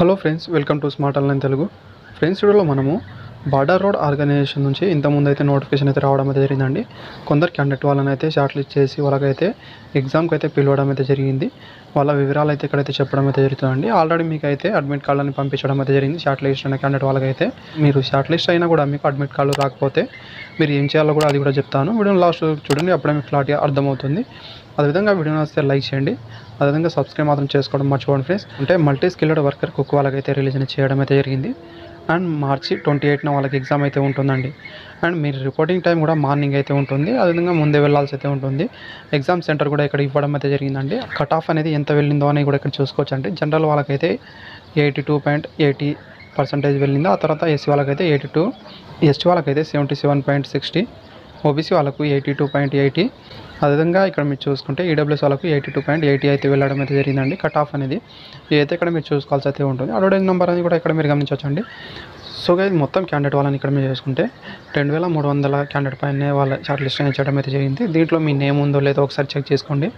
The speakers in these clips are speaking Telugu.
Hello friends, welcome to smart online Telugu. Friends, వీడియోలో మనము బార్డర్ రోడ్ ఆర్గనైజేషన్ నుంచి ఇంతకుముందు అయితే నోటిఫికేషన్ అయితే రావడం అయితే జరిగిందండి. కొందరు క్యాండిడేట్ వాళ్ళని అయితే షార్ట్ లిస్ట్ చేసి వాళ్ళకైతే ఎగ్జామ్కి అయితే పిలవడం అయితే జరిగింది. వాళ్ళ వివరాలు అయితే ఇక్కడైతే చెప్పడం అయితే జరుగుతుందండి. ఆల్రెడీ మీకు అయితే అడ్మిట్ కార్డులని పంపించడం అయితే జరిగింది. షార్ట్ లిస్ట్ అయిన క్యాండిడేట్ వాళ్ళకైతే మీరు షార్ట్ లిస్ట్ అయినా కూడా మీకు అడ్మిట్ కార్డు రాకపోతే మీరు ఏం చేయాలో కూడా అది కూడా చెప్తాను. వీడియో లాస్ట్ చూడండి, అప్పుడే మీకు క్లారిటీగా అర్థమవుతుంది. అదేవిధంగా వీడియో నచ్చితే లైక్ చేయండి. అదేవిధంగా సబ్స్క్రైబ్ మాత్రం చేసుకోవడం మర్చిపోండి ఫ్రెండ్స్. అంటే మల్టీ స్కిల్డ్ వర్కర్ కుక్ వాళ్ళకైతే రిలీజ్ చేయడం అయితే జరిగింది. అండ్ మార్చి 28న వాళ్ళకి ఎగ్జామ్ అయితే ఉంటుందండి. అండ్ మీరు రిపోర్టింగ్ టైం కూడా మార్నింగ్ అయితే ఉంటుంది. అదేవిధంగా ముందే వెళ్ళాల్సి అయితే ఉంటుంది. ఎగ్జామ్ సెంటర్ కూడా ఇక్కడ ఇవ్వడం అయితే జరిగిందండి. కట్ ఆఫ్ అనేది ఎంత వెళ్ళిందో అని కూడా ఇక్కడ చూసుకోవచ్చు అండి. జనరల్ వాళ్ళకైతే 82.80% వెళ్ళింది. ఆ తర్వాత ఎస్సీ వాళ్ళకైతే 82, ఎస్టీ వాళ్ళకైతే 77.60, ఓబీసీ వాళ్ళకు 82.80. అదేవిధంగా ఇక్కడ మీరు చూసుకుంటే ఈడబ్ల్యూఎస్ వాళ్ళకు 82.80 అయితే వెళ్ళడం అయితే జరిగిందండి. కట్ ఆఫ్ అనేది ఇదైతే ఇక్కడ మీరు చూసుకోవాల్సి అయితే ఉంటుంది. అడ్వర్టైజ్ నెంబర్ అనేది కూడా ఇక్కడ మీరు గమనించవచ్చండి. సో గైస్, మొత్తం క్యాండిడేట్ వాళ్ళని ఇక్కడ మీరు చూసుకుంటే 2300 క్యాండిడేట్ పైన వాళ్ళ షార్ట్ లిస్ట్ అనేది చేయడం అయితే జరిగింది. దీంట్లో మీ నేమ్ ఉందో లేదో ఒకసారి చెక్ చేసుకోండి.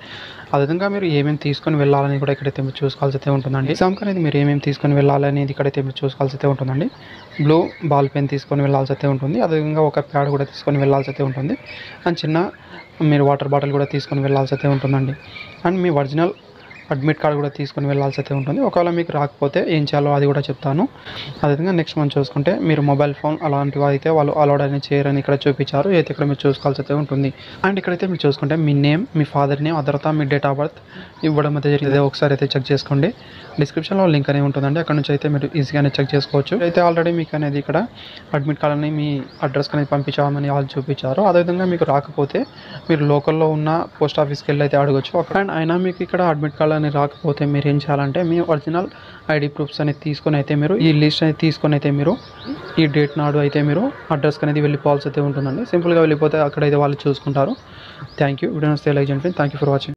అదేవిధంగా మీరు ఏమేమి తీసుకొని వెళ్ళాలని కూడా ఇక్కడైతే మీరు చూసుకోవాల్సి అయితే ఉంటుందండి. ఎగ్జామ్కి అనేది మీరు ఏమేమి తీసుకొని వెళ్ళాలనేది ఇక్కడైతే మీరు చూసుకోవాల్సి అయితే ఉంటుందండి. బ్లూ బాల్ పెన్ తీసుకొని వెళ్ళాల్సి అయితే ఉంటుంది. అదేవిధంగా ఒక ప్యాడ్ కూడా తీసుకొని వెళ్ళాల్సి అయితే ఉంటుంది. అండ్ చిన్న మీరు వాటర్ బాటిల్ కూడా తీసుకొని వెళ్ళాల్సి అయితే ఉంటుందండి. And me original admit card కూడా తీసుకొని వెళ్ళాల్సి అయితే ఉంటుంది. ఒకవేళ మీకు రాకపోతే ఏం చేయాలో అది కూడా చెప్తాను. అదేవిధంగా నెక్స్ట్ మనం చూసుకుంటే మీరు మొబైల్ ఫోన్ అలాంటివి అయితే వాళ్ళు అలౌడ్ అని చేయరని ఇక్కడ చూపించారు. అయితే ఇక్కడ మీరు చూసుకోవాల్సి అయితే ఉంటుంది. అండ్ ఇక్కడైతే మీరు చూసుకుంటే మీ నేమ్, మీ ఫాదర్ నేమ్, ఆ తర్వాత మీ డేట్ ఆఫ్ బర్త్ ఇవ్వడం అయితే జరిగింది. ఒకసారి అయితే చెక్ చేసుకోండి. డిస్క్రిప్షన్లో లింక్ అనేది ఉంటుందండి. అక్కడ నుంచి అయితే మీరు ఈజీగానే చెక్ చేసుకోవచ్చు. అయితే ఆల్రెడీ మీకు అనేది ఇక్కడ అడ్మిట్ కార్డ్ అని మీ అడ్రస్ అనేది పంపించామని వాళ్ళు చూపించారు. అదేవిధంగా మీకు రాకపోతే మీరు లోకల్లో ఉన్న పోస్ట్ ఆఫీస్కి వెళ్ళి అయితే అడగచ్చు. అండ్ అయినా మీకు ఇక్కడ అడ్మిట్ కార్డ్ అని రాకపోతే మీరు ఏం చేయాలంటే మీ ఒరిజినల్ ఐడి ప్రూఫ్స్ అనేది తీసుకొని అయితే మీరు ఈ లిస్ట్ అనేది తీసుకొని అయితే మీరు ఈ డేట్ నాడు అయితే మీరు అడ్రస్కి అనేది వెళ్ళిపోవాల్సి అయితే ఉంటుందండి. సింపుల్గా వెళ్ళిపోతే అక్కడైతే వాళ్ళు చూసుకుంటారు. Thank you. వీడియో నచ్చితే లైక్ చేయండి. Thank you for watching.